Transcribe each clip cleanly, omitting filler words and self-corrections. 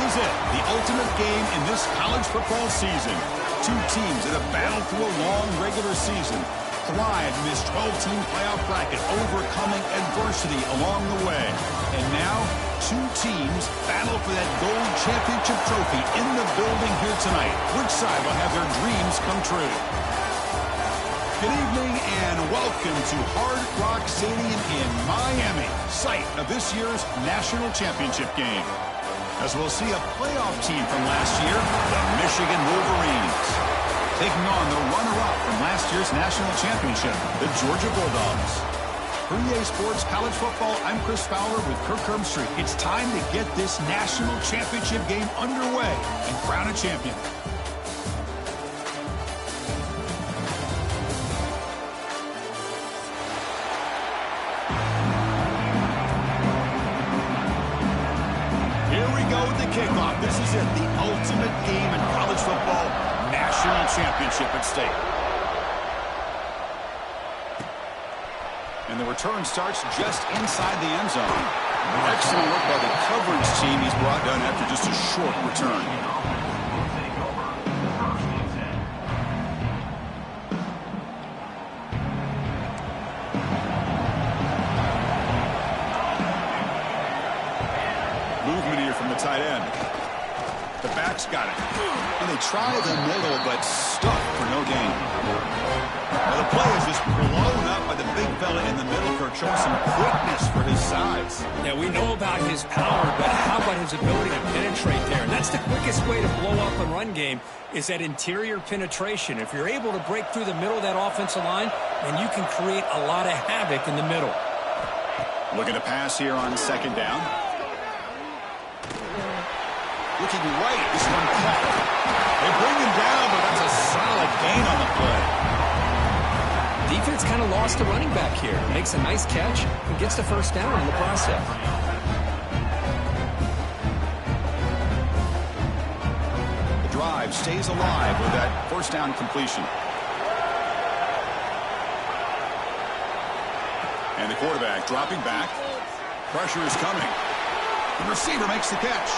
is it, the ultimate game in this college football season. Two teams that have battled through a long regular season, thrived in this 12-team playoff bracket, overcoming adversity along the way. And now, two teams battle for that gold championship trophy in the building here tonight. Which side will have their dreams come true? Good evening and welcome to Hard Rock Stadium in Miami, site of this year's national championship game. As we'll see a playoff team from last year, the Michigan Wolverines, taking on the runner-up from last year's national championship, the Georgia Bulldogs. For EA Sports College Football, I'm Chris Fowler with Kirk Herbstreit. It's time to get this national championship game underway and crown a champion. Kickoff. This is it, the ultimate game in college football, national championship at stake. And the return starts just inside the end zone. Excellent work by the coverage team. He's brought down after just a short return. Tight end. The back's got it. And they try the middle, but stuck for no gain. Now the play is just blown up by the big fella in the middle, Kirk, showing some quickness for his size. Yeah, we know about his power, but how about his ability to penetrate there? And that's the quickest way to blow up a run game, is that interior penetration. If you're able to break through the middle of that offensive line, then you can create a lot of havoc in the middle. Looking to pass here on second down. Looking right, this one caught. They bring him down, but that's a solid gain on the play. Defense kind of lost the running back here. Makes a nice catch and gets the first down in the process. The drive stays alive with that first down completion. And the quarterback dropping back. Pressure is coming. The receiver makes the catch.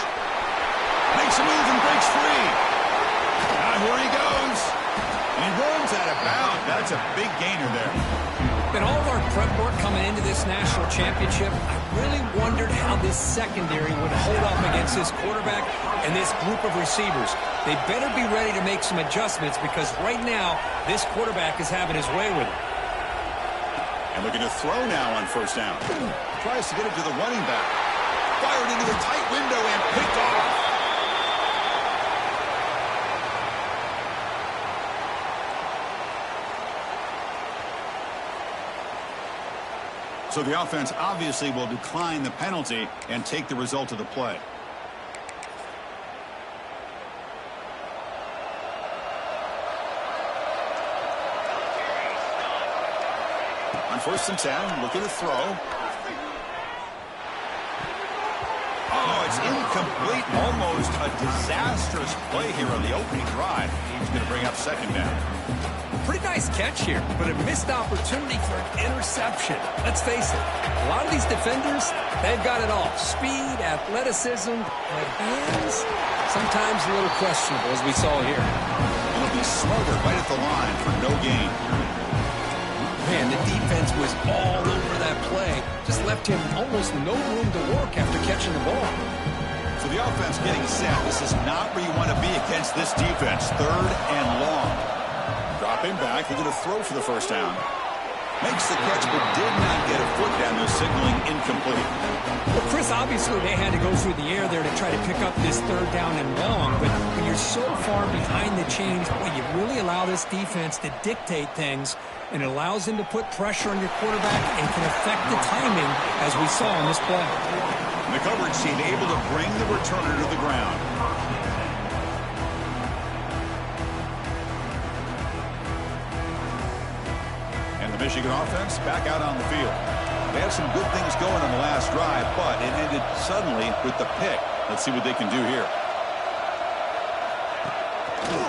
Makes a move and breaks free. Now here he goes. And he runs out of bounds. That's a big gainer there. In all of our prep work coming into this national championship, I really wondered how this secondary would hold up against this quarterback and this group of receivers. They better be ready to make some adjustments because right now, this quarterback is having his way with it. And looking to throw now on first down. Tries to get it to the running back. Fired into a tight window and picked off. So the offense obviously will decline the penalty and take the result of the play. On first and 10, looking to throw. Oh, it's incomplete. Almost a disastrous play here on the opening drive. He's going to bring up second down. Pretty nice catch here, but a missed opportunity for an interception. Let's face it, a lot of these defenders, they've got it all. Speed, athleticism, but hands, sometimes a little questionable, as we saw here. It'll be smarter right at the line for no gain. Man, the defense was all over that play. Just left him almost no room to work after catching the ball. So the offense getting set. This is not where you want to be against this defense. Third and long. Dropping back, he's going to throw for the first down. Makes the catch, but did not get a foot down there, signaling incomplete. Well, Chris, obviously they had to go through the air there to try to pick up this third down and long, but when you're so far behind the chains, boy, you really allow this defense to dictate things, and it allows them to put pressure on your quarterback and can affect the timing, as we saw in this play. And the coverage team able to bring the returner to the ground. Michigan offense back out on the field. They had some good things going on the last drive, but it ended suddenly with the pick. Let's see what they can do here.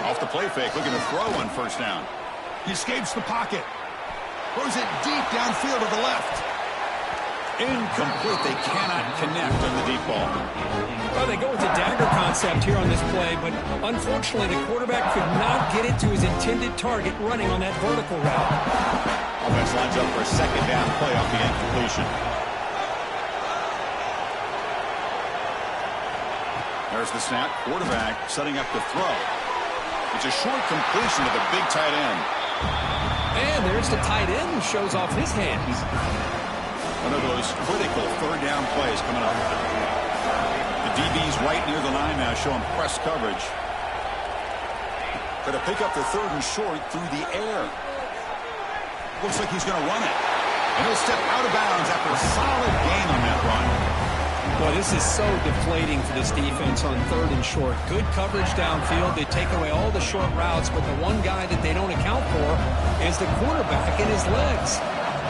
Off the play fake, looking to throw on first down. He escapes the pocket. Throws it deep downfield to the left. Incomplete. They cannot connect on the deep ball. Well, they go with the dagger concept here on this play, but unfortunately the quarterback could not get it to his intended target running on that vertical route. Offense lines up for a second down play off the incompletion. There's the snap. Quarterback setting up to throw. It's a short completion to the big tight end. And there's the tight end who shows off his hands. One of those critical third down plays coming up. The DB's right near the line now showing press coverage. Going to pick up the third and short through the air. Looks like he's going to run it. And he'll step out of bounds after a solid gain on that run. Well, this is so deflating for this defense on third and short. Good coverage downfield. They take away all the short routes, but the one guy that they don't account for is the quarterback and his legs.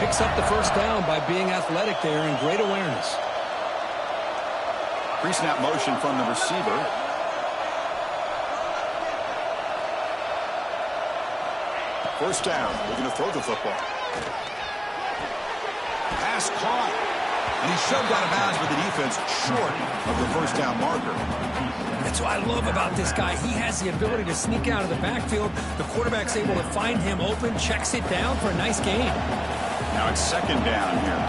Picks up the first down by being athletic there and great awareness. Pre-snap motion from the receiver. First down. We're going to throw the football. Pass caught. And he shoved out of bounds with the defense short of the first down marker. That's what I love about this guy. He has the ability to sneak out of the backfield. The quarterback's able to find him open, checks it down for a nice gain. Now it's second down here.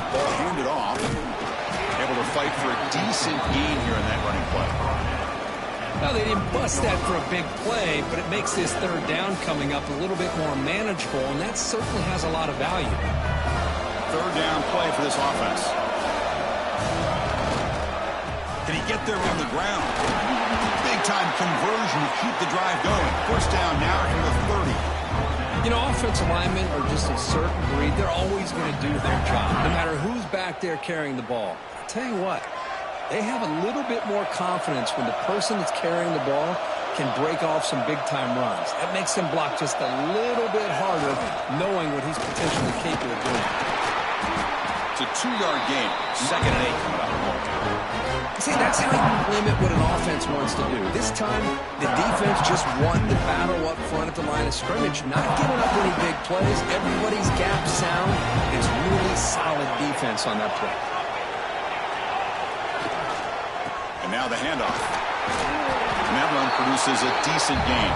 Ball handed off. Able to fight for a decent gain here in that running play. Well, they didn't bust that for a big play, but it makes this third down coming up a little bit more manageable, and that certainly has a lot of value. Third down play for this offense. Can he get there on the ground? Big-time conversion to keep the drive going. First down now from the 30. You know, offensive linemen are just a certain breed. They're always going to do their job, no matter who's back there carrying the ball. I'll tell you what, they have a little bit more confidence when the person that's carrying the ball can break off some big-time runs. That makes him block just a little bit harder, knowing what he's potentially capable of doing. It's a 2-yard gain. Second and 8 coming up. See, that's how you limit what an offense wants to do. This time, the defense just won the battle up front at the line of scrimmage, not giving up any big plays. Everybody's gap sound. It's really solid defense on that play. And now the handoff. And that run produces a decent gain.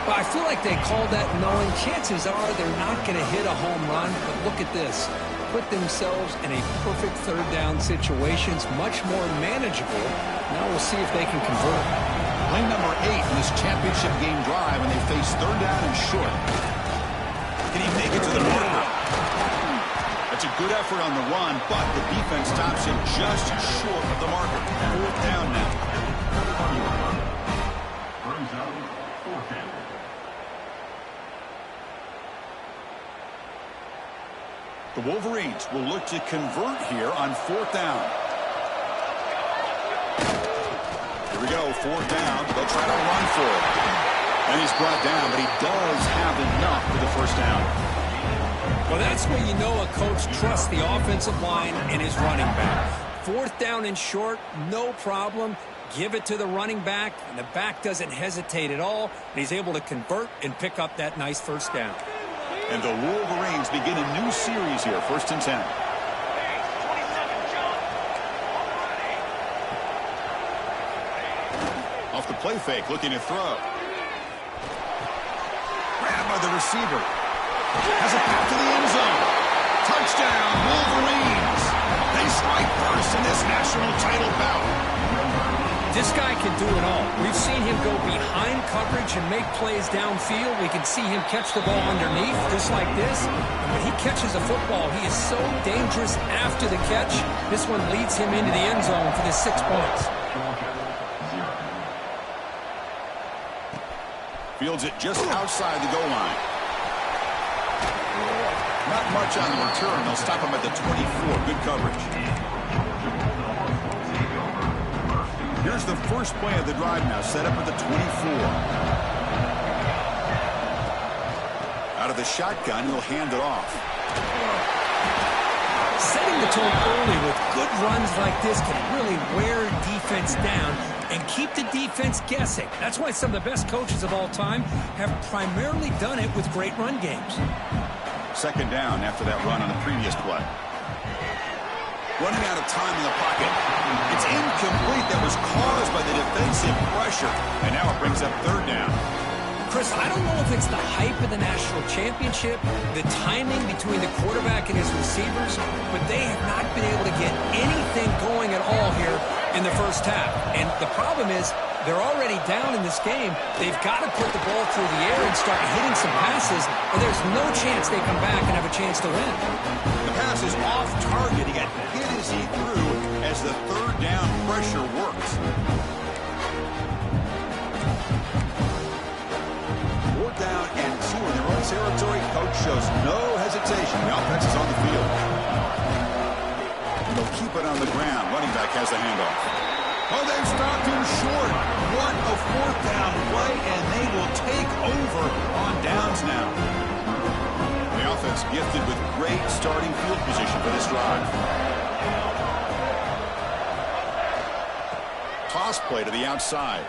Well, I feel like they called that knowing chances are they're not going to hit a home run, but look at this. Put themselves in a perfect third down situation. It's much more manageable. Now we'll see if they can convert. Play number 8 in this championship game drive, and they face third down and short. Can he make it to the marker? That's a good effort on the run, but the defense stops him just short of the marker. Fourth down now. The Wolverines will look to convert here on fourth down. Here we go, fourth down. They'll try to run for it. And he's brought down, but he does have enough for the first down. Well, that's where you know a coach trusts the offensive line and his running back. Fourth down and short, no problem. Give it to the running back, and the back doesn't hesitate at all. And he's able to convert and pick up that nice first down. And the Wolverines begin a new series here, first and 10. Off the play fake, looking to throw. Grabbed by the receiver. Has a path to the end zone. Touchdown, Wolverines. They strike first in this national title bout. This guy can do it all. We've seen him go behind coverage and make plays downfield. We can see him catch the ball underneath, just like this. And when he catches a football, he is so dangerous after the catch. This one leads him into the end zone for the 6 points. Fields it just outside the goal line. Not much on the return. They'll stop him at the 24. Good coverage. Here's the first play of the drive now, set up at the 24. Out of the shotgun, he'll hand it off. Setting the tone early with good runs like this can really wear defense down and keep the defense guessing. That's why some of the best coaches of all time have primarily done it with great run games. Second down after that run on the previous play. Running out of time in the pocket. It's incomplete. That was caused by the defensive pressure. And now it brings up third down. Chris, I don't know if it's the hype of the national championship, the timing between the quarterback and his receivers, but they have not been able to get anything going at all here in the first half. And the problem is they're already down in this game. They've got to put the ball through the air and start hitting some passes, or there's no chance they come back and have a chance to win. The pass is off target. He got hit as he threw as the third down pressure works. Fourth down and 2 in their own territory. Coach shows no hesitation. The offense is on the field. They'll keep it on the ground. Running back has the handoff. Oh, they've stopped him short. What a fourth down play, and they will take over on downs now. The offense gifted with great starting field position for this drive. Toss play to the outside.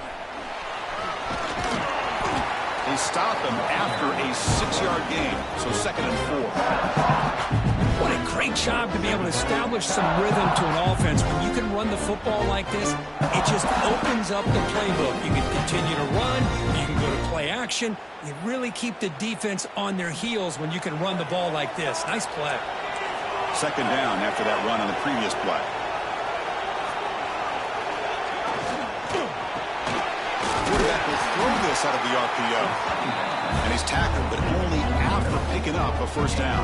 They stop him after a 6-yard gain, so 2nd and 4. What a great job to be able to establish some rhythm to an offense. When you can run the football like this, it just opens up the playbook. You can continue to run. You can go to play action. You really keep the defense on their heels when you can run the ball like this. Nice play. Second down after that run on the previous play. Quarterback will throw this out of the RPO. And he's tackled, but only after picking up a first down.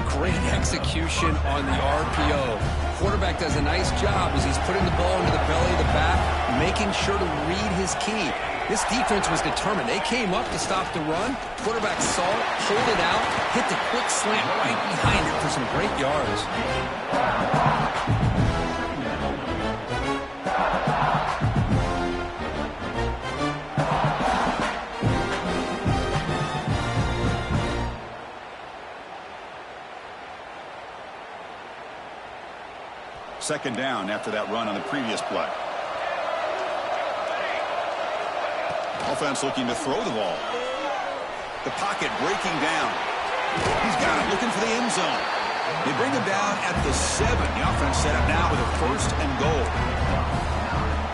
Great execution on the RPO. Quarterback does a nice job as he's putting the ball into the belly of the back, making sure to read his key. This defense was determined. They came up to stop the run. Quarterback saw it, pulled it out, hit the quick slant right behind it for some great yards. Second down after that run on the previous play. Offense looking to throw the ball. The pocket breaking down. He's got it, looking for the end zone. They bring him down at the 7. The offense set up now with a 1st and goal.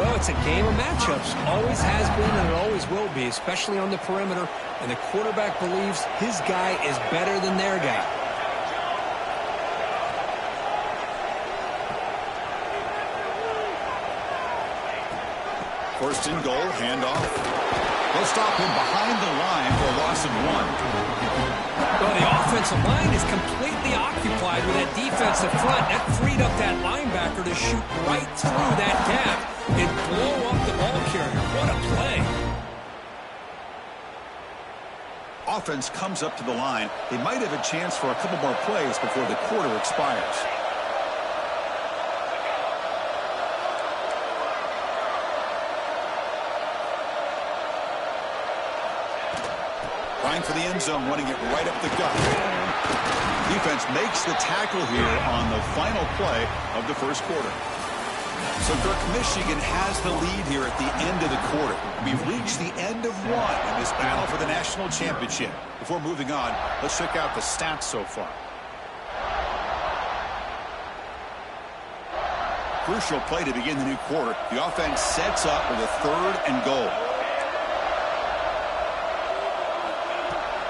Well, it's a game of matchups. Always has been and it always will be, especially on the perimeter. And the quarterback believes his guy is better than their guy. First and goal, handoff. They'll stop him behind the line for a loss of 1. Well, the offensive line is completely occupied with that defensive front. That freed up that linebacker to shoot right through that gap and blow up the ball carrier. What a play. Offense comes up to the line. They might have a chance for a couple more plays before the quarter expires. Trying for the end zone, running it right up the gut. Defense makes the tackle here on the final play of the first quarter. So Kirk, Michigan has the lead here at the end of the quarter. We've reached the end of 1 in this battle for the national championship. Before moving on, let's check out the stats so far. Crucial play to begin the new quarter. The offense sets up with a 3rd and goal.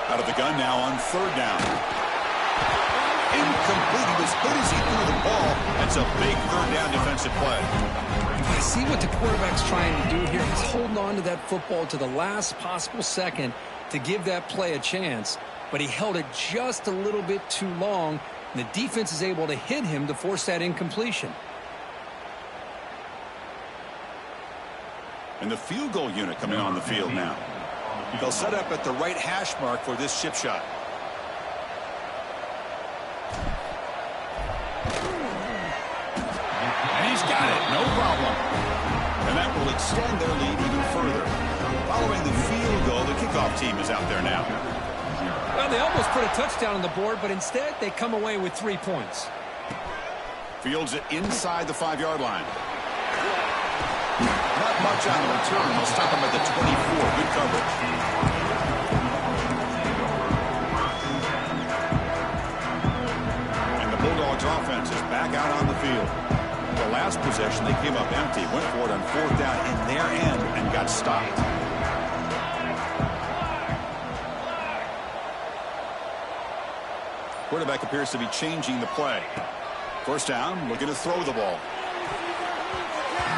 Out of the gun now on 3rd down. Incomplete. He was hit as he threw the ball. That's a big 3rd down defensive play. I see what the quarterback's trying to do here. He's holding on to that football to the last possible second to give that play a chance. But he held it just a little bit too long. And the defense is able to hit him to force that incompletion. And the field goal unit coming on the field now. They'll set up at the right hash mark for this chip shot. And he's got it, no problem. And that will extend their lead even further. Following the field goal, the kickoff team is out there now. Well, they almost put a touchdown on the board, but instead they come away with 3 points. Fields it inside the 5-yard line. Not much on the return. They'll stop him at the 24. Good coverage. last possession, they came up empty, went for it on 4th down in their end, and got stopped. Quarterback appears to be changing the play. 1st down, looking to throw the ball.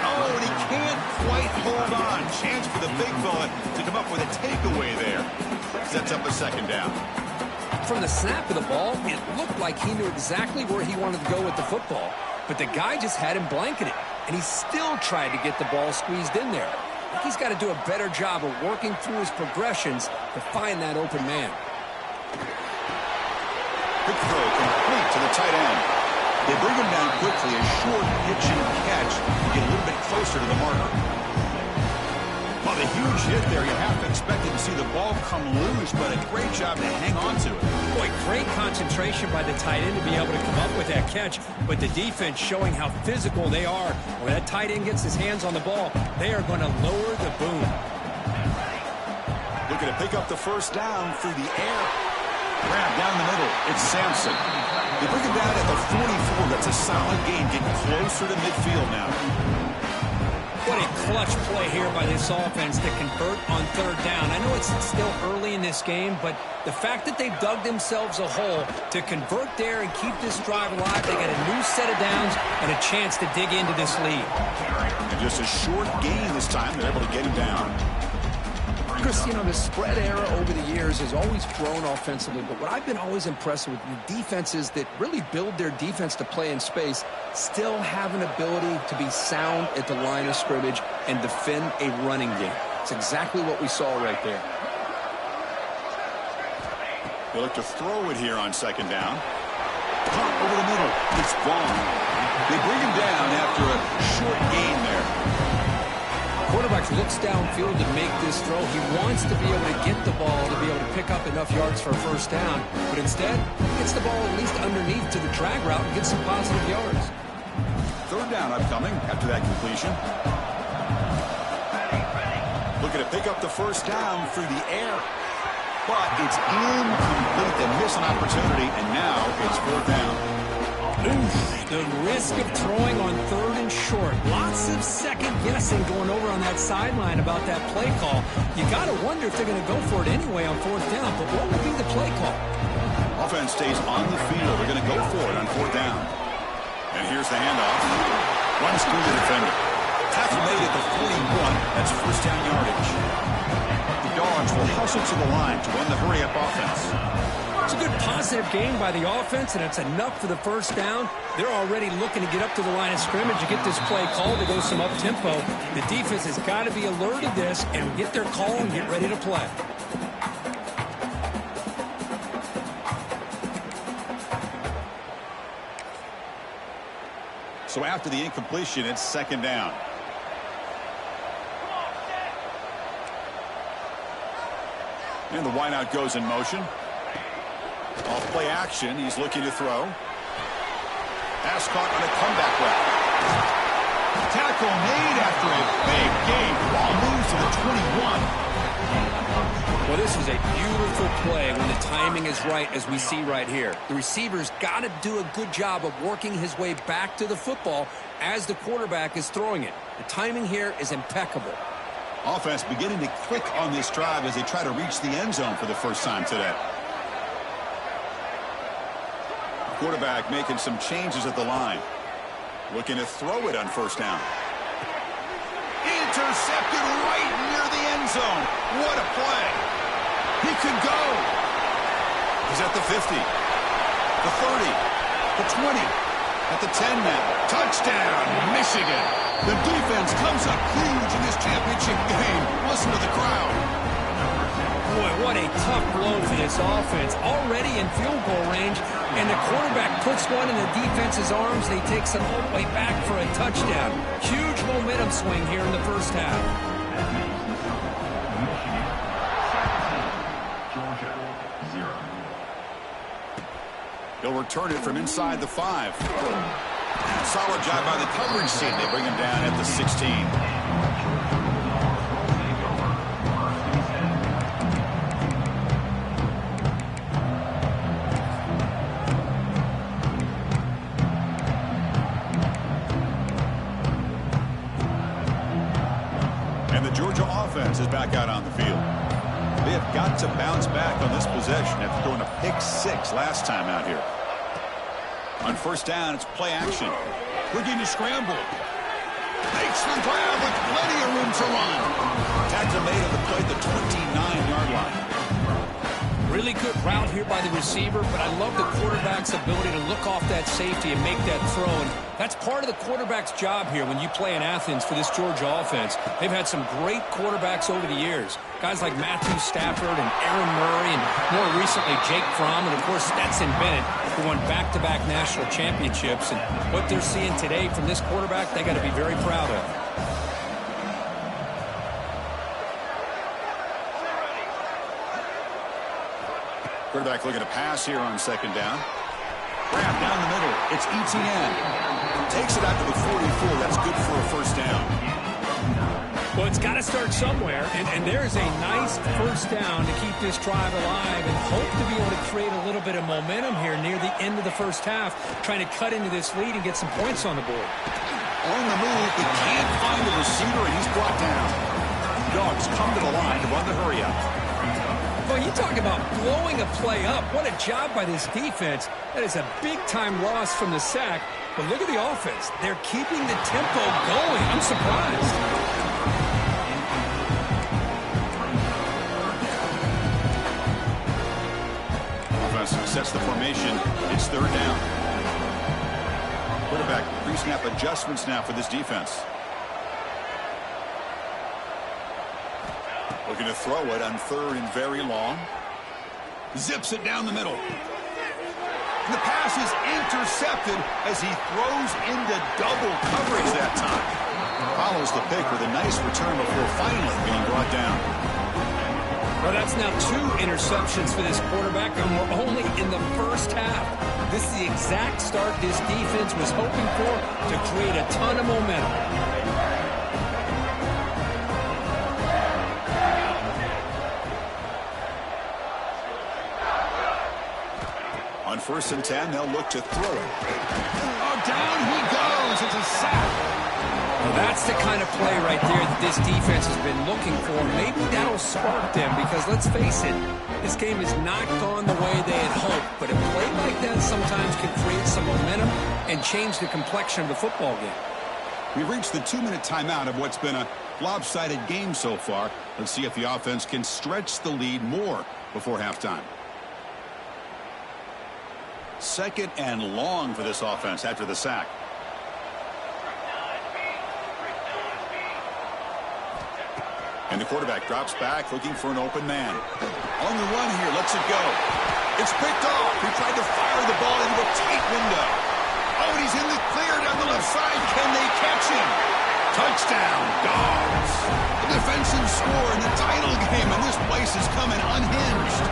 Oh, and he can't quite hold on. Chance for the big fella to come up with a takeaway there. Sets up a 2nd down. From the snap of the ball, it looked like he knew exactly where he wanted to go with the football. But the guy just had him blanketed, and he still tried to get the ball squeezed in there. I think he's got to do a better job of working through his progressions to find that open man. Quick throw complete to the tight end. They bring him down quickly, a short pitching catch to get a little bit closer to the marker. Well, the huge hit there, you have to expect to see the ball come loose, but a great job to hang on to it. Boy, great concentration by the tight end to be able to come up with that catch, but the defense showing how physical they are. When that tight end gets his hands on the ball, they are going to lower the boom. Looking to pick up the 1st down through the air. Grab down the middle. It's Sampson. They bring him down at the 44. That's a solid gain, getting closer to midfield now. What a clutch play here by this offense to convert on 3rd down. I know it's still early in this game, but the fact that they've dug themselves a hole to convert there and keep this drive alive, they got a new set of downs and a chance to dig into this lead. And just a short gain this time. They're able to get him down. Chris, you know, the spread era over the years has always grown offensively, but what I've been always impressed with the defenses that really build their defense to play in space still have an ability to be sound at the line of scrimmage and defend a running game. It's exactly what we saw right there. They look to throw it here on 2nd down. Pump over the middle. It's gone. They bring him down after a short gain there. Quarterback looks downfield to make this throw. He wants to be able to get the ball to be able to pick up enough yards for a 1st down, but instead gets the ball at least underneath to the drag route and gets some positive yards. 3rd down upcoming after that completion. Looking to pick up the 1st down through the air, but it's incomplete. They miss an opportunity, and now it's 4th down. Oof, the risk of throwing on 3rd and short. Lots of second guessing going over on that sideline about that play call. You got to wonder if they're going to go for it anyway on 4th down, but what will be the play call? Offense stays on the field. They're going to go for it on 4th down. And here's the handoff. Runs through the defender. Tackle made at the 41. That's 1st down yardage. The Dogs will hustle to the line to run the hurry-up offense. It's a good positive gain by the offense, and it's enough for the 1st down. They're already looking to get up to the line of scrimmage to get this play called to go some up-tempo. The defense has got to be alert of this and get their call and get ready to play. So after the incompletion, it's 2nd down. And the wideout goes in motion. Off play action, he's looking to throw. Pass caught on a comeback route. Tackle made after a big gain. Ball moves to the 21. Well, this is a beautiful play when the timing is right, as we see right here. The receiver's got to do a good job of working his way back to the football as the quarterback is throwing it. The timing here is impeccable. Offense beginning to click on this drive as they try to reach the end zone for the 1st time today. Quarterback making some changes at the line. Looking to throw it on 1st down. Intercepted right near the end zone. What a play. He could go. He's at the 50. The 30. The 20. At the 10 now. Touchdown, Michigan. The defense comes up huge in this championship game. Listen to the crowd. Boy, what a tough blow for this offense. Already in field goal range, and the quarterback puts one in the defense's arms. They take some all the way back for a touchdown. Huge momentum swing here in the 1st half. They'll return it from inside the 5. Solid job by the coverage team. They bring him down at the 16. Georgia offense is back out on the field. They have got to bounce back on this possession after throwing a pick 6 last time out here. On first down, it's play action. Looking to scramble. Makes the grab with plenty of room to run. Tackle made of the play at the 29-yard line. Really good route here by the receiver, but I love the quarterback's ability to look off that safety and make that throw. And that's part of the quarterback's job here when you play in Athens for this Georgia offense. They've had some great quarterbacks over the years. Guys like Matthew Stafford and Aaron Murray and more recently Jake Fromm and, of course, Stetson Bennett, who won back-to-back national championships. And what they're seeing today from this quarterback, they got to be very proud of. Quarterback looking to pass here on second down. Grab down the middle. It's Etienne. Takes it out to the 44. That's good for a first down. Well, it's got to start somewhere, and there's a nice first down to keep this drive alive and hope to be able to create a little bit of momentum here near the end of the first half, trying to cut into this lead and get some points on the board. On the move, he can't find the receiver, and he's brought down. Dogs come to the line to run the hurry-up. Well, you talk about blowing a play up. What a job by this defense. That is a big-time loss from the sack. But look at the offense. They're keeping the tempo going. I'm surprised. Offense sets the formation. It's third down. Quarterback pre-snap adjustments now for this defense. Looking to throw it on third and very long. Zips it down the middle. And the pass is intercepted as he throws into double coverage that time. Follows the pick with a nice return before finally being brought down. Well, that's now 2 interceptions for this quarterback, and we're only in the first half. This is the exact start this defense was hoping for to create a ton of momentum. On first and 10, they'll look to throw it. Oh, down he goes. It's a sack. Well, that's the kind of play right there that this defense has been looking for. Maybe that'll spark them because, let's face it, this game has not gone the way they had hoped. But a play like that sometimes can create some momentum and change the complexion of the football game. We've reached the 2-minute timeout of what's been a lopsided game so far. Let's see if the offense can stretch the lead more before halftime. Second and long for this offense after the sack. And the quarterback drops back looking for an open man. On the run here, lets it go. It's picked off. He tried to fire the ball into a tight window. Oh, and he's in the clear down the left side. Can they catch him? Touchdown, Dogs. The defensive score in the title game, and this place is coming unhinged.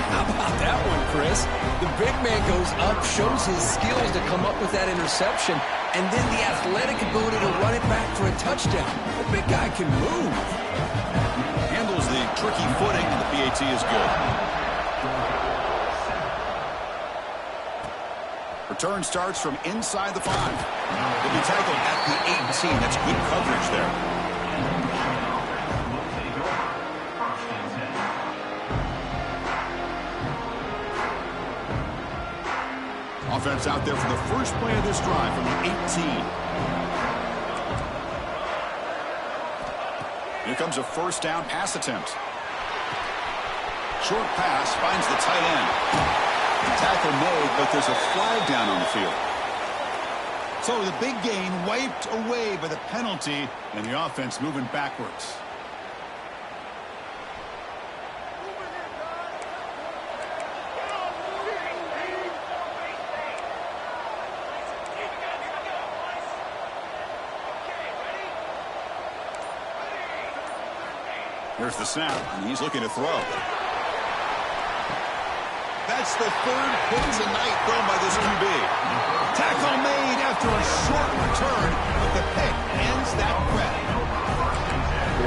How about that one, Chris? The big man goes up, shows his skills to come up with that interception, and then the athletic ability to run it back for a touchdown. The big guy can move. Handles the tricky footing, and the PAT is good. Return starts from inside the 5. He'll be tackled at the 18. That's good coverage there. Offense out there for the first play of this drive from the 18. Here comes a first down pass attempt. Short pass finds the tight end. Tackle made, but there's a flag down on the field. So the big gain wiped away by the penalty, and the offense moving backwards. Here's the snap, and he's looking to throw. That's the third pick tonight thrown by this QB. Tackle made after a short return, but the pick ends that grab.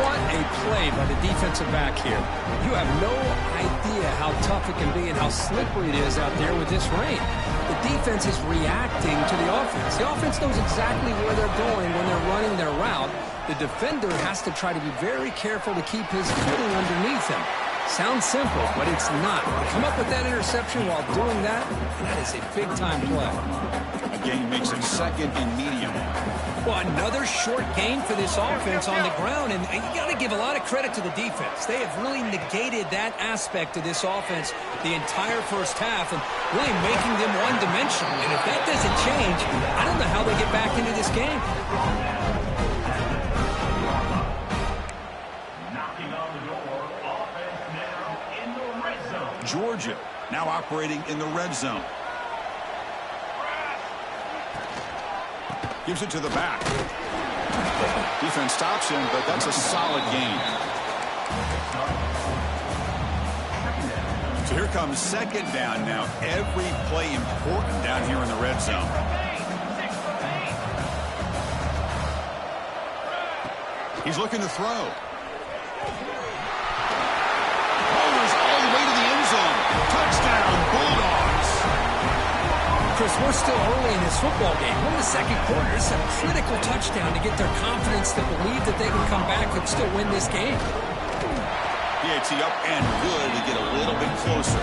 What a brilliantly played by the defensive back here. You have no idea how tough it can be and how slippery it is out there with this rain. The defense is reacting to the offense. The offense knows exactly where they're going when they're running their route. The defender has to try to be very careful to keep his footing underneath him. Sounds simple, but it's not. To come up with that interception while doing that, that is a big-time play. A gain makes it second and medium. Well, another short gain for this offense on the ground, and you got to give a lot of credit to the defense. They have really negated that aspect of this offense the entire first half and really making them one-dimensional. And if that doesn't change, I don't know how they get back into this game. Georgia now operating in the red zone. Gives it to the back. Defense stops him, but that's a solid gain. So here comes second down now. Every play important down here in the red zone. He's looking to throw. Touchdown, Bulldogs. Chris, we're still early in this football game. We're in the second quarter. This is a critical touchdown to get their confidence to believe that they can come back and still win this game. PAT up and good to get a little bit closer.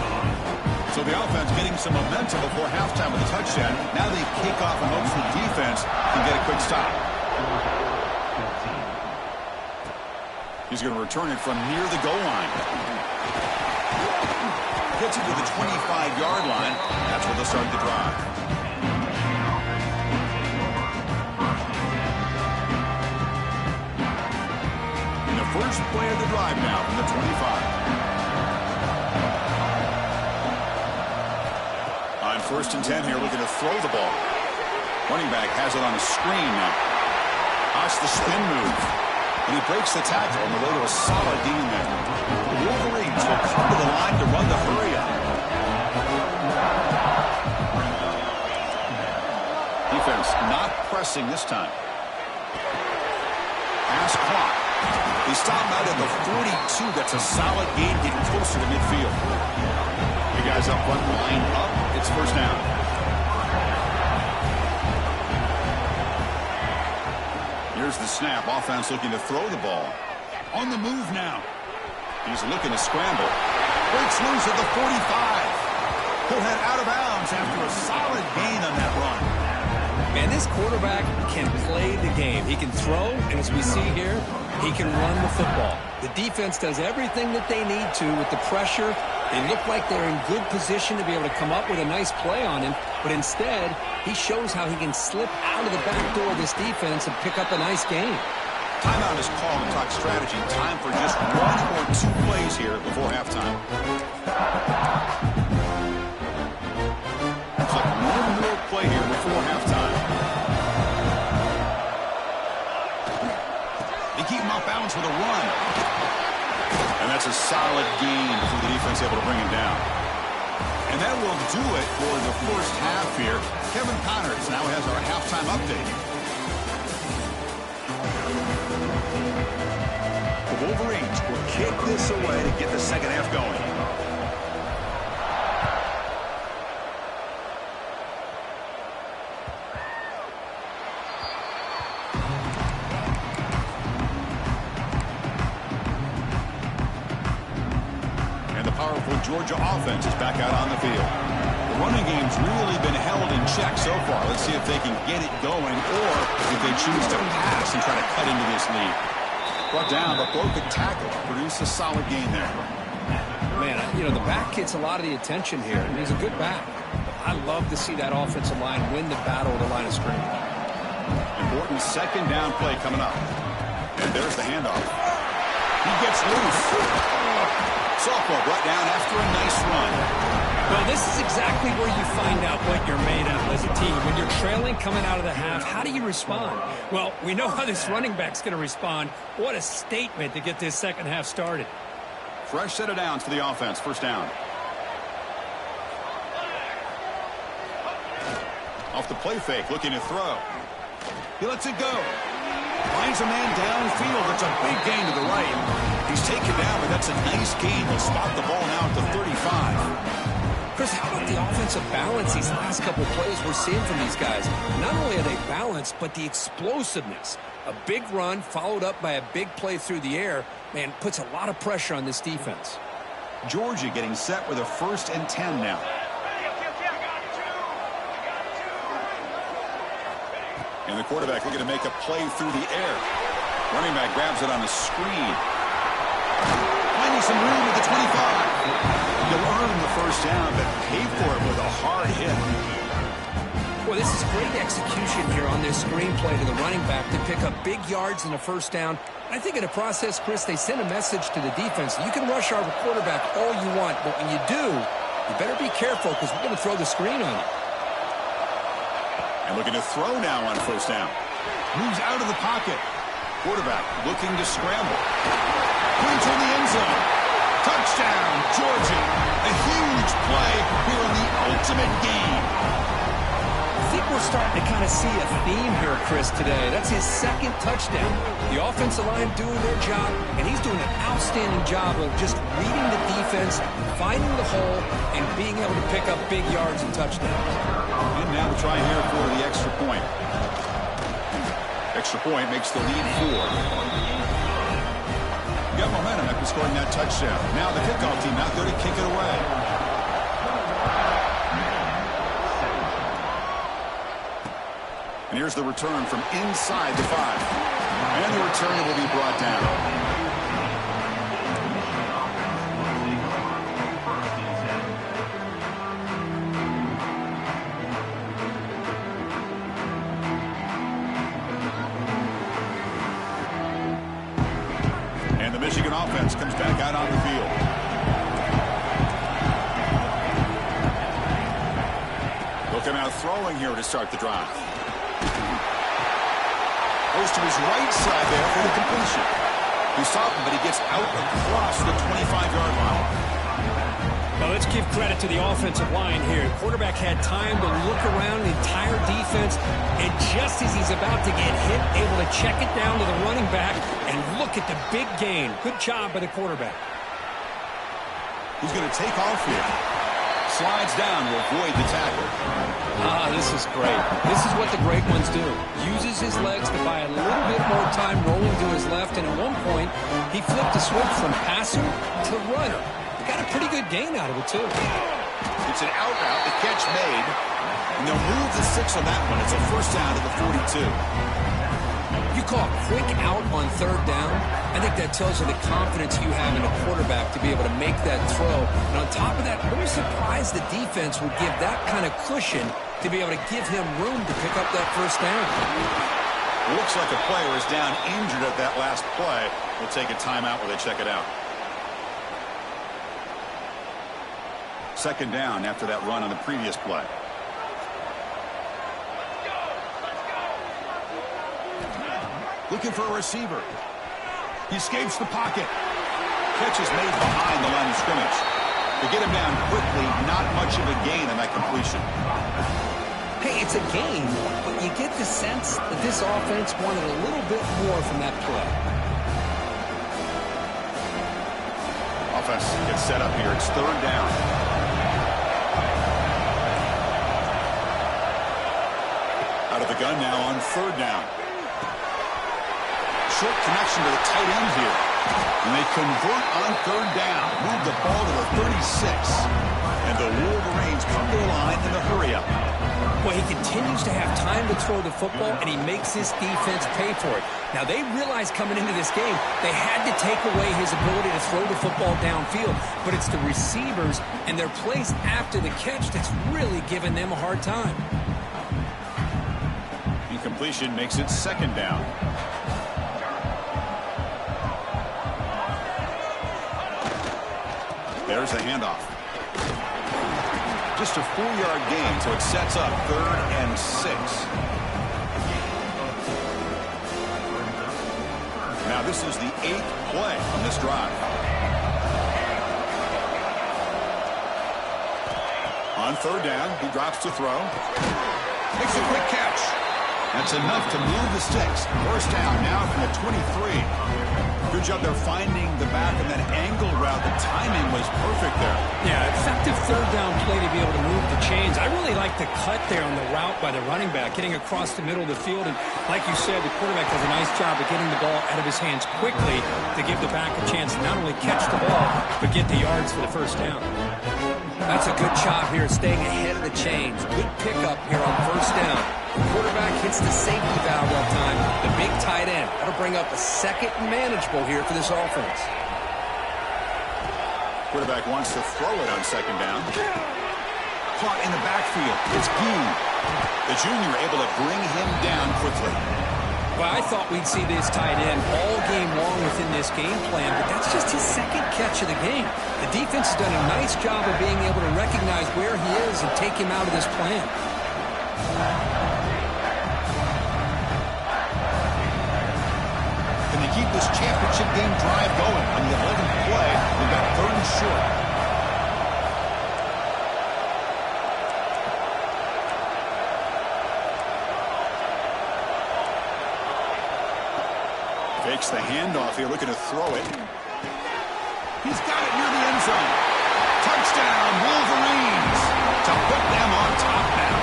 So the offense getting some momentum before halftime with a touchdown. Now they kick off and hopes the defense can get a quick stop. He's going to return it from near the goal line. Gets it to the 25-yard line. That's where they'll start the drive. And the first play of the drive now from the 25. On 1st and 10 here, looking to throw the ball. Running back has it on the screen now. That's the spin move. And he breaks the tackle on the way to a solid gain there. The Wolverines will come to the line to run the hurry-up. Defense not pressing this time. Pass clock. They stop out at the 42. That's a solid gain getting closer to midfield. The guys up front line up. It's first down. Here's the snap. Offense looking to throw the ball. On the move now. He's looking to scramble. Breaks loose at the 45. He'll head out of bounds after a solid gain on that run. Man, this quarterback can play the game. He can throw, and as we see here, he can run the football. The defense does everything that they need to with the pressure. They look like they're in good position to be able to come up with a nice play on him, but instead, he shows how he can slip out of the back door of this defense and pick up a nice gain. Timeout is called to talk strategy. Time for just one or two plays here before halftime. Looks like one more play here before halftime. They keep him off balance with a run. And that's a solid gain for the defense able to bring him down. And that will do it for the first half here. Kevin Connors now has our halftime update. The Wolverines will kick this away to get the second half going. And the powerful Georgia offense is back out on the field. The running game's really been held in check so far. Let's see if they can get it going or if they choose to pass and try to cut into this lead. Brought down, but broke the tackle. Produced a solid gain there. Man, you know, the back gets a lot of the attention here, and he's a good back. I love to see that offensive line win the battle of the line of scrimmage. Important second down play coming up. And there's the handoff. He gets loose. Softball brought down after a nice run. Well, this is exactly where you find out what you're made of as a team. When you're trailing coming out of the half, how do you respond? Well, we know how this running back's going to respond. What a statement to get this second half started. Fresh set of downs for the offense. First down. Off the play fake, looking to throw. He lets it go. Finds a man downfield. It's a big gain to the right. taken down, but that's a nice gain. They'll spot the ball now at the 35. Chris, how about the offensive balance these last couple of plays we're seeing from these guys? Not only are they balanced, but the explosiveness. A big run followed up by a big play through the air, man, puts a lot of pressure on this defense. Georgia getting set with a 1st and 10 now. And the quarterback looking to make a play through the air. Running back grabs it on a screen. Finding some room at the 25. They'll earn the 1st down, but pay for it with a hard hit. Well, this is great execution here on this screenplay to the running back to pick up big yards in the 1st down. I think in the process, Chris, they send a message to the defense. You can rush our quarterback all you want, but when you do, you better be careful because we're going to throw the screen on you. And looking to throw now on 1st down. Moves out of the pocket. Quarterback looking to scramble. Points on the end zone. Touchdown, Georgia. A huge play here in the ultimate game. I think we're starting to kind of see a theme here, Chris, today. That's his 2nd touchdown. The offensive line doing their job, and he's doing an outstanding job of just reading the defense, finding the hole, and being able to pick up big yards and touchdowns. And now the try here for the extra point. Extra point makes the lead 4. Got momentum after scoring that touchdown. Now the kickoff team out there to kick it away. And here's the return from inside the 5. And the return will be brought down. And the Michigan offense comes back out on the field. Looking out throwing here to start the drive. Goes to his right side there for the completion. He stopped him, but he gets out across the 25-yard line. Well, let's give credit to the offensive line here. The quarterback had time to look around the entire defense, and just as he's about to get hit, able to check it down to the running back, and look at the big gain. Good job by the quarterback. He's going to take off here. Slides down to avoid the tackle. This is great. This is what the great ones do. Uses his legs to buy a little bit more time rolling to his left, and at one point, he flipped a switch from passer to runner. He got a pretty good gain out of it, too. It's an out route, the catch made, and they'll move the 6 on that one. It's a 1st down to the 42. You call a quick out on 3rd down, I think that tells you the confidence you have in a quarterback to be able to make that throw. And on top of that, I'm surprised the defense would give that kind of cushion to be able to give him room to pick up that 1st down. Looks like a player is down injured at that last play. We'll take a timeout while they check it out. 2nd down after that run on the previous play. Looking for a receiver. He escapes the pocket. Catch is made behind the line of scrimmage. To get him down quickly, not much of a gain on that completion. Hey, it's a gain, but you get the sense that this offense wanted a little bit more from that play. Offense gets set up here. It's 3rd down. Out of the gun now on 3rd down. Short connection to the tight end here. And they convert on 3rd down. Move the ball to the 36. And the Wolverines come to the line in the hurry up. Well, he continues to have time to throw the football, and he makes his defense pay for it. Now, they realized coming into this game, they had to take away his ability to throw the football downfield. But it's the receivers and their plays after the catch that's really giving them a hard time. Incompletion makes it 2nd down. There's the handoff. Just a 4-yard gain, so it sets up 3rd and 6. Now this is the 8th play on this drive. On 3rd down, he drops to throw. Makes a quick catch. That's enough to move the sticks. First down now from the 23. Good job there finding the back of that angle route. The timing was perfect there. Yeah, effective third down play to be able to move the chains. I really like the cut there on the route by the running back, getting across the middle of the field. And like you said, the quarterback does a nice job of getting the ball out of his hands quickly to give the back a chance to not only catch the ball, but get the yards for the first down. That's a good job here, staying ahead of the chains. Good pickup here on first down. The quarterback hits the safety valve that time. The big tight end. That'll bring up a second and manageable here for this offense. Quarterback wants to throw it on second down. Caught in the backfield. It's Gee. The junior able to bring him down quickly. Well, I thought we'd see this tight end all game long within this game plan, but that's just his second catch of the game. The defense has done a nice job of being able to recognize where he is and take him out of this plan. Can they keep this championship game drive going? On the 11th play, they've got third and short. Fakes the handoff here, looking to throw it. He's got it near the end zone. Touchdown, Wolverines, to put them on top now.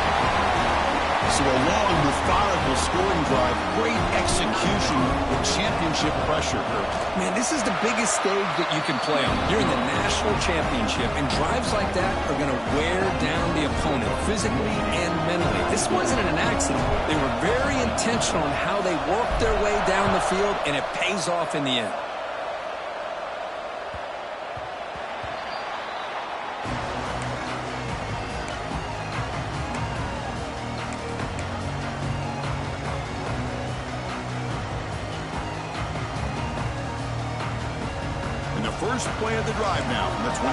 So a long, methodical scoring drive, great execution with championship pressure. Man, this is the biggest stage that you can play on. You're in the national championship, and drives like that are going to wear down the opponent physically and mentally. This wasn't an accident. They were very intentional in how they worked their way down the field, and it pays off in the end. First play of the drive now from the 25.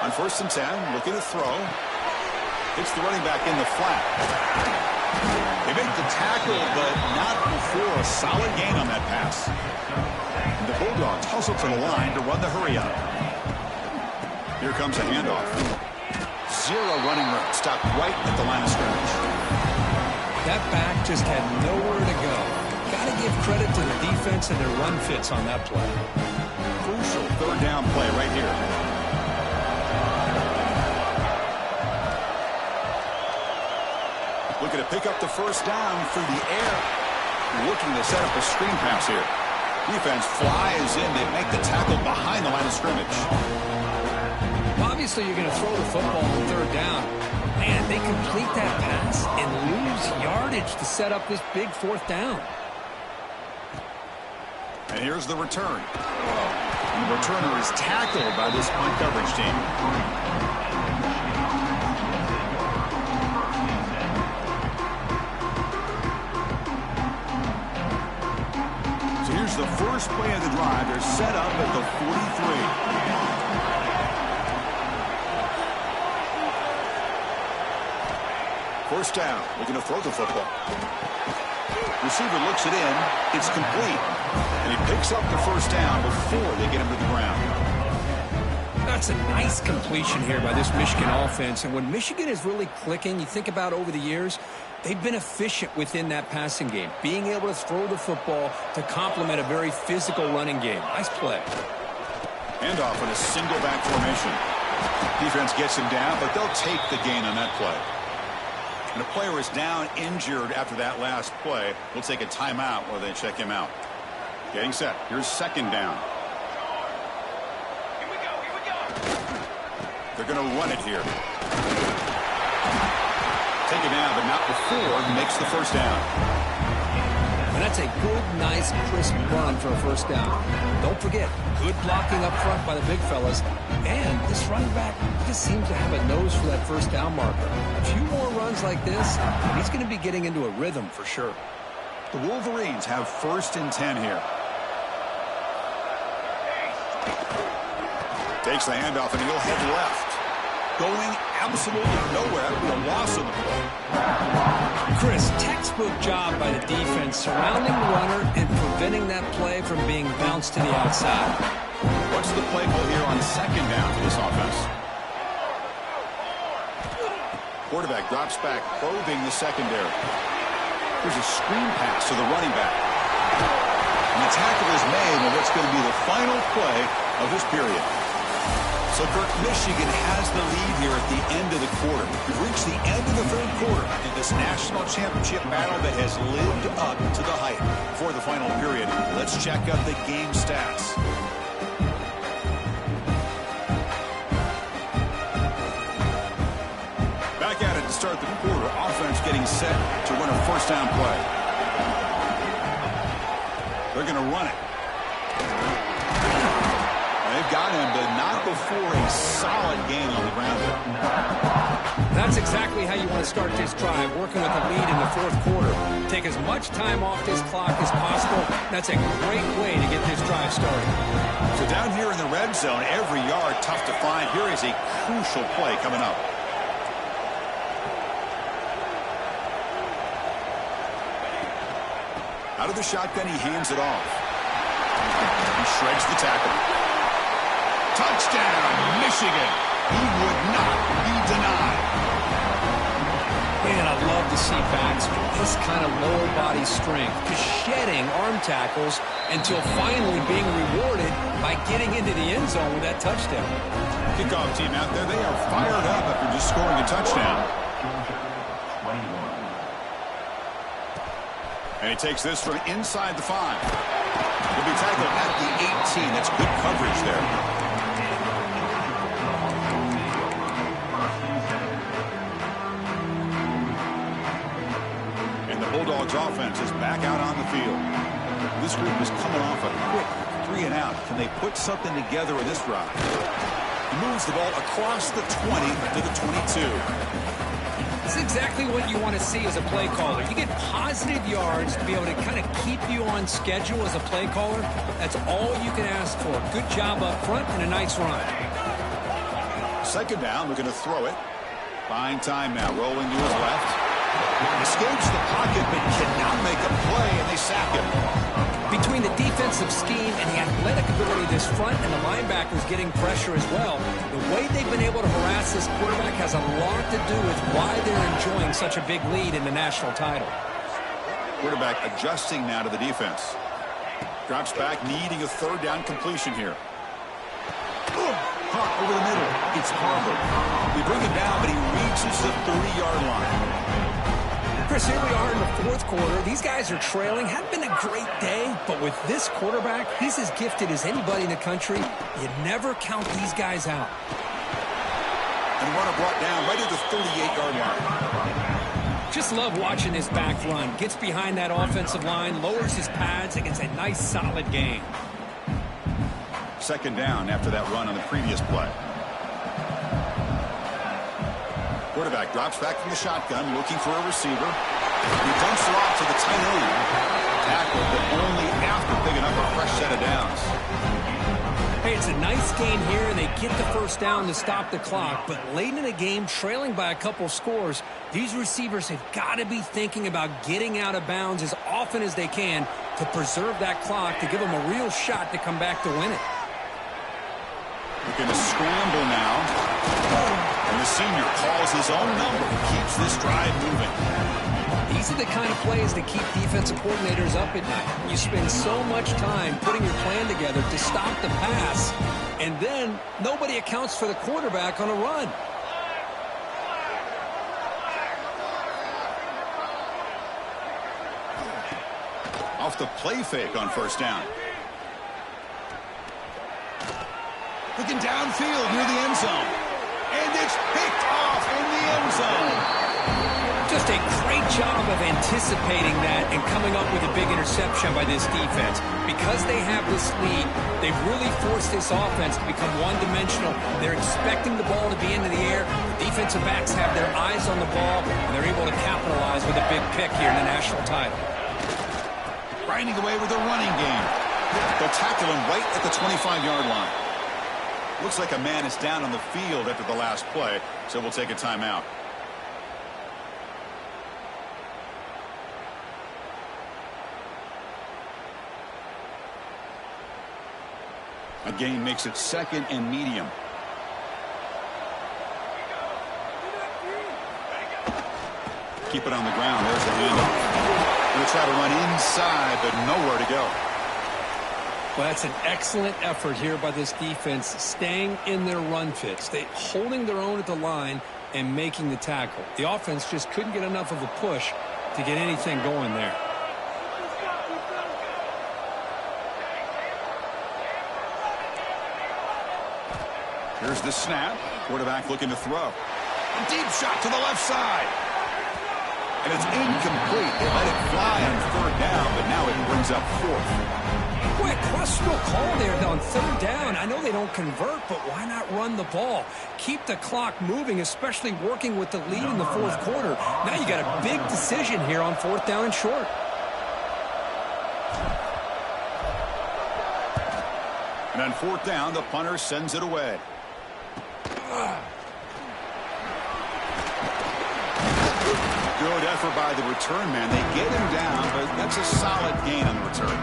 On first and 10, looking to throw. Hits the running back in the flat. They make the tackle, but not before a solid gain on that pass. The Bulldogs hustle to the line to run the hurry up. Here comes a handoff. Zero running room. Stopped right at the line of scrimmage. That back just had nowhere to go. Got to give credit to the defense and their run fits on that play. Crucial third down play right here. Looking to pick up the first down through the air. Looking to set up a screen pass here. Defense flies in. They make the tackle behind the line of scrimmage. Obviously, you're going to throw the football on third down. Man, they complete that pass and lose yardage to set up this big fourth down. And here's the return. And the returner is tackled by this punt coverage team. So here's the first play of the drive. They're set up at the 43. First down, looking to throw the football. Receiver looks it in. It's complete. And he picks up the first down before they get him to the ground. That's a nice completion here by this Michigan offense. And when Michigan is really clicking, you think about over the years, they've been efficient within that passing game. Being able to throw the football to complement a very physical running game. Nice play. Handoff in a single back formation. Defense gets him down, but they'll take the gain on that play. And the player is down injured after that last play. We'll take a timeout while they check him out. Getting set. Here's second down. Here we go. They're going to run it here. Take it down, but not before he makes the first down. And that's a good, nice, crisp run for a first down. Don't forget, good blocking up front by the big fellas. And this running back just seems to have a nose for that first down marker. A few more runs like this, he's going to be getting into a rhythm for sure. The Wolverines have first and 10 here. Takes the handoff and he'll head left. Going absolutely nowhere. That'll be a loss of the play. Chris, textbook job by the defense surrounding the runner and preventing that play from being bounced to the outside. What's the play call here on second down for this offense? Quarterback drops back, probing the secondary. Here's a screen pass to the running back. And the tackle is made on what's going to be the final play of this period. So, Kirk, Michigan has the lead here at the end of the quarter. We've reached the end of the third quarter in this national championship battle that has lived up to the hype. For the final period, let's check out the game stats. Back at it to start the quarter. Offense getting set to run a first down play. They're going to run it. They've got him, but not before a solid gain on the ground. That's exactly how you want to start this drive, working with a lead in the fourth quarter. Take as much time off this clock as possible. That's a great way to get this drive started. So down here in the red zone, every yard tough to find. Here is a crucial play coming up. Out of the shotgun, he hands it off. He shreds the tackle. Touchdown, Michigan. He would not be denied. Man, I love to see backs with this kind of lower body strength, just shedding arm tackles until finally being rewarded by getting into the end zone with that touchdown. Kickoff team out there, they are fired up after just scoring a touchdown. And he takes this from inside the 5. He'll be tackled at the 18. That's good coverage there. Bulldogs offense is back out on the field. This group is coming off a quick 3 and out. Can they put something together in this drive? He moves the ball across the 20 to the 22. This is exactly what you want to see as a play caller. You get positive yards to be able to kind of keep you on schedule as a play caller. That's all you can ask for. Good job up front and a nice run. Second down, we're going to throw it. Buying time now, rolling to his left. Escapes the pocket, but cannot make a play, and they sack him. Between the defensive scheme and the athletic ability of this front and the linebackers getting pressure as well, the way they've been able to harass this quarterback has a lot to do with why they're enjoying such a big lead in the national title. Quarterback adjusting now to the defense. Drops back, needing a third down completion here. Caught over the middle. It's Harvard. We bring him down, but he reaches the 30-yard line. Chris, here we are in the fourth quarter. These guys are trailing. Hadn't been a great day, but with this quarterback, he's as gifted as anybody in the country. You never count these guys out. And runner brought down right at the 38-yard line. Just love watching this back run. Gets behind that offensive line, lowers his pads, and gets a nice, solid gain. Second down after that run on the previous play. Quarterback drops back from the shotgun, looking for a receiver. He dumps it off to the tight end. Tackle, but only after picking up a fresh set of downs. Hey, it's a nice gain here, and they get the first down to stop the clock. But late in the game, trailing by a couple scores, these receivers have got to be thinking about getting out of bounds as often as they can to preserve that clock, to give them a real shot to come back to win it. They're going to scramble now. And the senior calls his own number and keeps this drive moving. These are the kind of plays that keep defensive coordinators up at night. You spend so much time putting your plan together to stop the pass, and then nobody accounts for the quarterback on a run. Off the play fake on first down. Looking downfield near the end zone. And it's picked off in the end zone. Just a great job of anticipating that and coming up with a big interception by this defense. Because they have this lead, they've really forced this offense to become one-dimensional. They're expecting the ball to be into the air. The defensive backs have their eyes on the ball, and they're able to capitalize with a big pick here in the national title. Grinding away with a running game. They'll tackle him right at the 25-yard line. Looks like a man is down on the field after the last play, so we'll take a timeout. A gain makes it second and medium. Keep it on the ground. There's the handoff. Going to try to run inside, but nowhere to go. Well, that's an excellent effort here by this defense, staying in their run fits, holding their own at the line and making the tackle. The offense just couldn't get enough of a push to get anything going there. Here's the snap. Quarterback looking to throw. A deep shot to the left side. And it's incomplete. They let it fly on third down, but now it brings up fourth. Boy, questionable call there on third down. I know they don't convert, but why not run the ball? Keep the clock moving, especially working with the lead in the fourth quarter. Now you got a big decision here on fourth down and short. And on fourth down, the punter sends it away. Good effort by the return man. They get him down, but that's a solid gain on the return.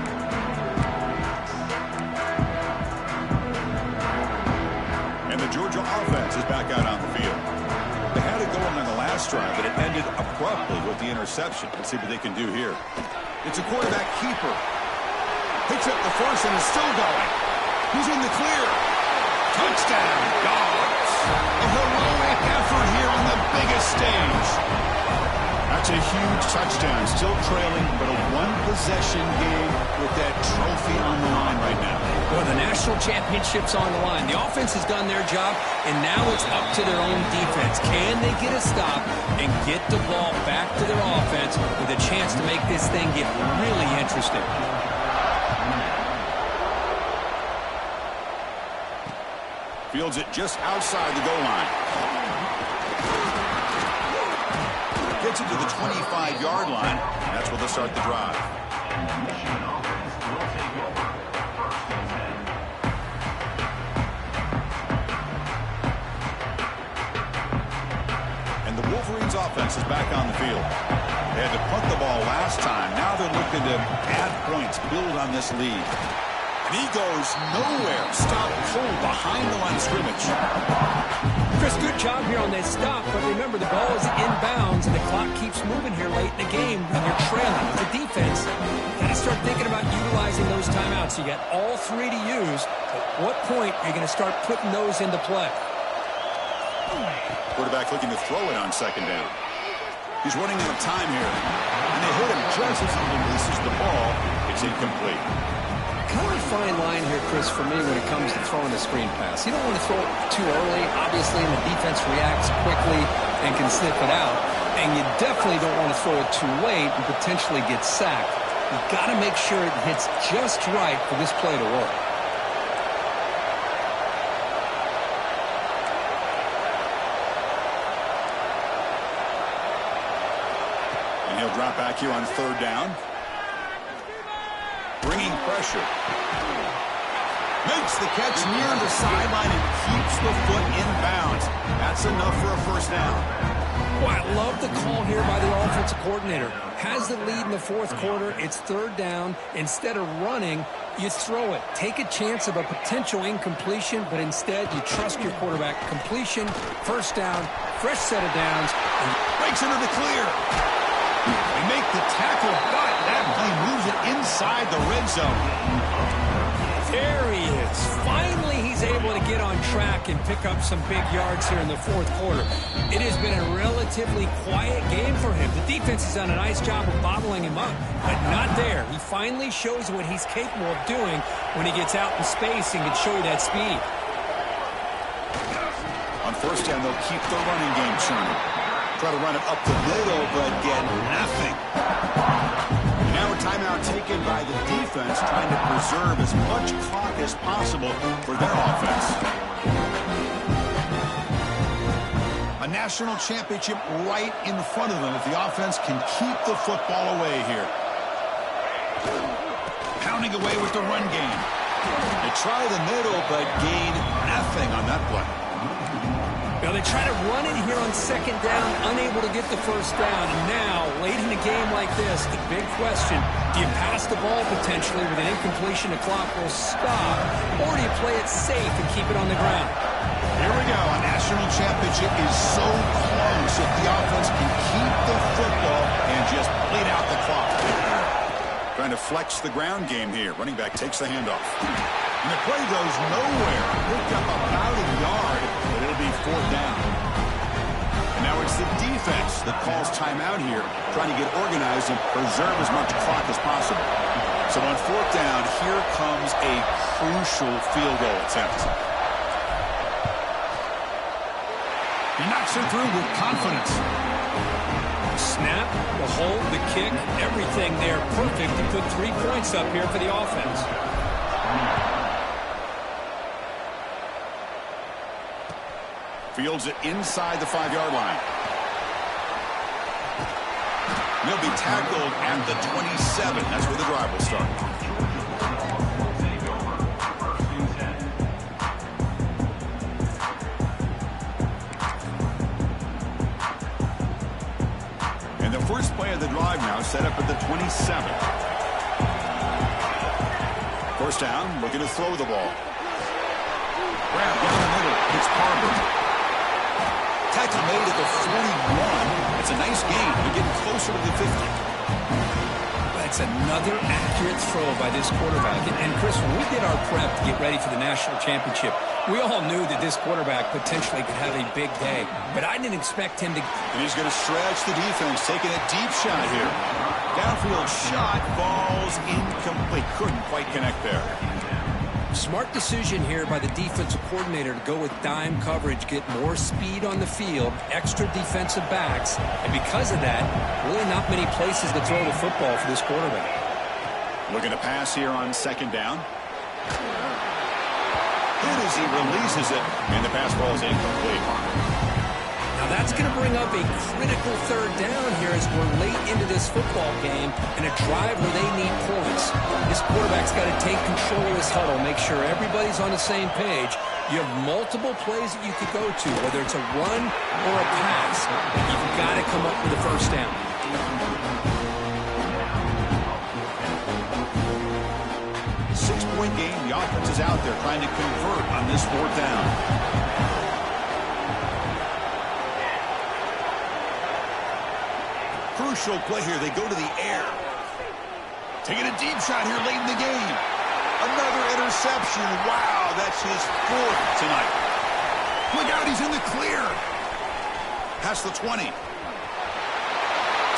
And the Georgia offense is back out on the field. They had it going on the last drive, but it ended abruptly with the interception. Let's see what they can do here. It's a quarterback keeper. Picks up the first and is still going. He's in the clear. Touchdown, Dogs. A heroic effort here on the biggest stage. That's a huge touchdown. Still trailing, but a one-possession game with that trophy on the line right now. Well, the national championship's on the line. The offense has done their job, and now it's up to their own defense. Can they get a stop and get the ball back to their offense with a chance to make this thing get really interesting? Fields it just outside the goal line. Gets it to the 25-yard line. That's where they'll start the drive. And the Wolverines offense is back on the field. They had to punt the ball last time. Now they're looking to add points, build on this lead. And he goes nowhere. Stop cold behind the line of scrimmage. Chris, good job here on that stop, but remember the ball is inbounds and the clock keeps moving here late in the game when you're trailing. As a defense, you got to start thinking about utilizing those timeouts. You got all three to use. At what point are you going to start putting those into play? Quarterback looking to throw it on second down. He's running out of time here. And they hit him just as he releases the ball. It's incomplete. Kind of a fine line here, Chris, for me when it comes to throwing a screen pass. You don't want to throw it too early, obviously, and the defense reacts quickly and can sniff it out. And you definitely don't want to throw it too late and potentially get sacked. You've got to make sure it hits just right for this play to work. And he'll drop back here on third down. Bringing pressure. Makes the catch near the sideline and keeps the foot in bounds. That's enough for a first down. Well, I love the call here by the offensive coordinator. Has the lead in the fourth quarter. It's third down. Instead of running, you throw it. Take a chance of a potential incompletion, but instead you trust your quarterback. Completion, first down, fresh set of downs. And breaks into the clear. They make the tackle, but that play moves it inside the red zone. There he is. Finally, he's able to get on track and pick up some big yards here in the fourth quarter. It has been a relatively quiet game for him. The defense has done a nice job of bottling him up, but not there. He finally shows what he's capable of doing when he gets out in space and can show you that speed. On first down, they'll keep the running game churning. Try to run it up the middle, but get nothing. Now a timeout taken by the defense, trying to preserve as much clock as possible for their offense. A national championship right in front of them if the offense can keep the football away here. Pounding away with the run game. They try the middle, but gain nothing on that play. Now they try to run it here on second down, unable to get the first down. And now, late in a game like this, the big question, do you pass the ball potentially with an incompletion? The clock will stop. Or do you play it safe and keep it on the ground? Here we go. A national championship is so close if the offense can keep the football and just bleed out the clock. Trying to flex the ground game here. Running back takes the handoff. And the play goes nowhere. Picked up about a yard, but it'll be 4th down. And now it's the defense that calls timeout here, trying to get organized and preserve as much clock as possible. So on 4th down, here comes a crucial field goal attempt. He knocks it through with confidence. Snap, the hold, the kick, everything there perfect to put 3 points up here for the offense. Fields it inside the 5-yard line. He'll be tackled at the 27. That's where the drive will start. And the first play of the drive now set up at the 27. First down, looking to throw the ball. Grab down the middle. It's Parker. Tackle made at the 41. It's a nice gain. They're getting closer to the 50. That's another accurate throw by this quarterback. And Chris, when we did our prep to get ready for the national championship, we all knew that this quarterback potentially could have a big day. But I didn't expect him to. And he's going to stretch the defense, taking a deep shot here. Downfield shot, falls incomplete. Couldn't quite connect there. Smart decision here by the defensive coordinator to go with dime coverage, get more speed on the field, extra defensive backs, and because of that, really not many places to throw the football for this quarterback. Looking to pass here on 2nd down. Good as he releases it, and the pass ball is incomplete. Now that's going to bring up a critical 3rd down here as we're late into this football game and a drive where they need points. This quarterback's got to take control of this huddle, make sure everybody's on the same page. You have multiple plays that you could go to, whether it's a run or a pass. You've got to come up with a 1st down. 6-point game. The offense is out there trying to convert on this 4th down. Crucial play here. They go to the air. Taking a deep shot here late in the game. Another interception. Wow, that's his 4th tonight. Look out, he's in the clear. Past the 20.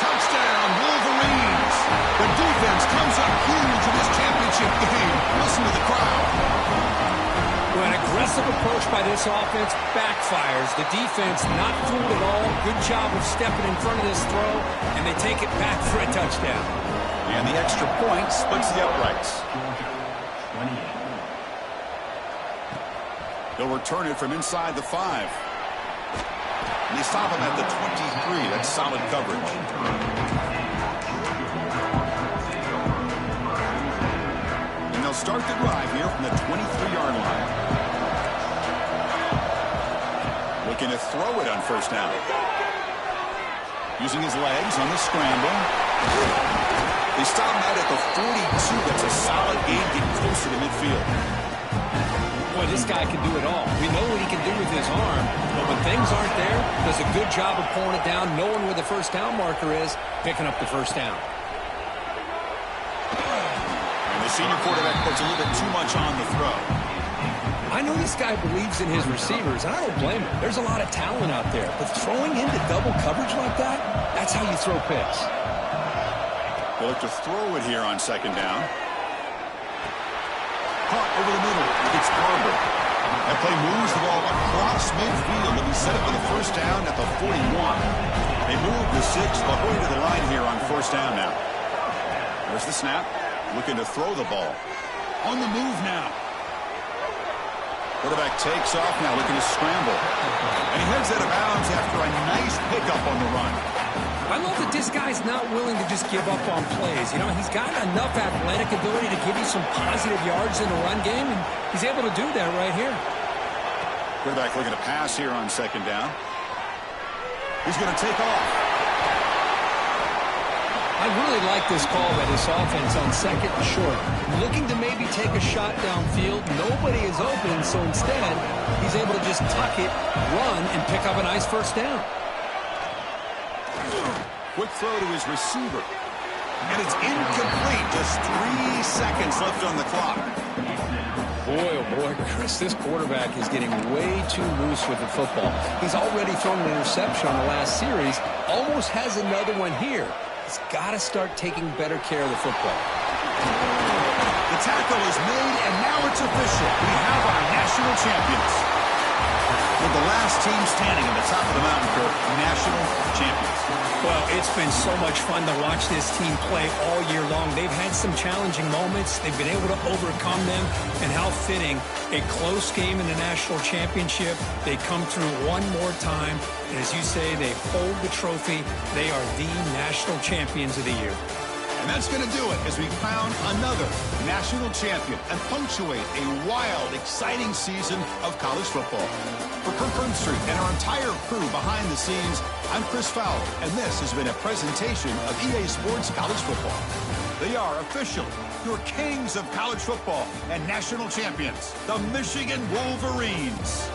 Touchdown, Wolverines. The defense comes up huge in this championship game. Listen to the crowd. Well, an aggressive approach by this offense backfires. The defense not fooled at all. Good job of stepping in front of this throw, and they take it back for a touchdown. And the extra point splits the uprights. They'll return it from inside the 5. And they stop him at the 23. That's solid coverage. And they'll start the drive here from the 23-yard line. Looking to throw it on 1st down. Using his legs on the scramble. They stop him out at the 42. That's a solid gain, getting closer to midfield. Boy, this guy can do it all. We know what he can do with his arm, but when things aren't there, does a good job of pulling it down, knowing where the 1st down marker is, picking up the 1st down. And the senior quarterback puts a little bit too much on the throw. I know this guy believes in his receivers, and I don't blame him. There's a lot of talent out there, but throwing into double coverage like that, that's how you throw picks. They'll look to throw it here on 2nd down. Caught over the middle. It's Barber. That play moves the ball across midfield. They'll be set up for the 1st down at the 41. They move the 6. They'll go to the line here on 1st down now. There's the snap. Looking to throw the ball. On the move now. Quarterback takes off now, looking to scramble. And he heads out of bounds after a nice pickup on the run. I love that this guy's not willing to just give up on plays. You know, he's got enough athletic ability to give you some positive yards in the run game, and he's able to do that right here. Quarterback looking to pass here on 2nd down. He's going to take off. I really like this call by this offense on second and short. Looking to maybe take a shot downfield. Nobody is open, so instead, he's able to just tuck it, run, and pick up a nice first down. Quick throw to his receiver. And it's incomplete. Just 3 seconds left on the clock. Boy, oh boy, Chris, this quarterback is getting way too loose with the football. He's already thrown an interception on the last series. Almost has another one here. He's got to start taking better care of the football. The tackle is made, and now it's official. We have our national champions. With the last team standing at the top of the mountain, Kirk, national champions. Well, it's been so much fun to watch this team play all year long. They've had some challenging moments. They've been able to overcome them. And how fitting, a close game in the national championship. They come through one more time. And as you say, they hold the trophy. They are the national champions of the year. And that's going to do it as we crown another national champion and punctuate a wild, exciting season of college football. For Kirk Herbstreit and our entire crew behind the scenes, I'm Chris Fowler, and this has been a presentation of EA Sports College Football. They are officially your kings of college football and national champions, the Michigan Wolverines.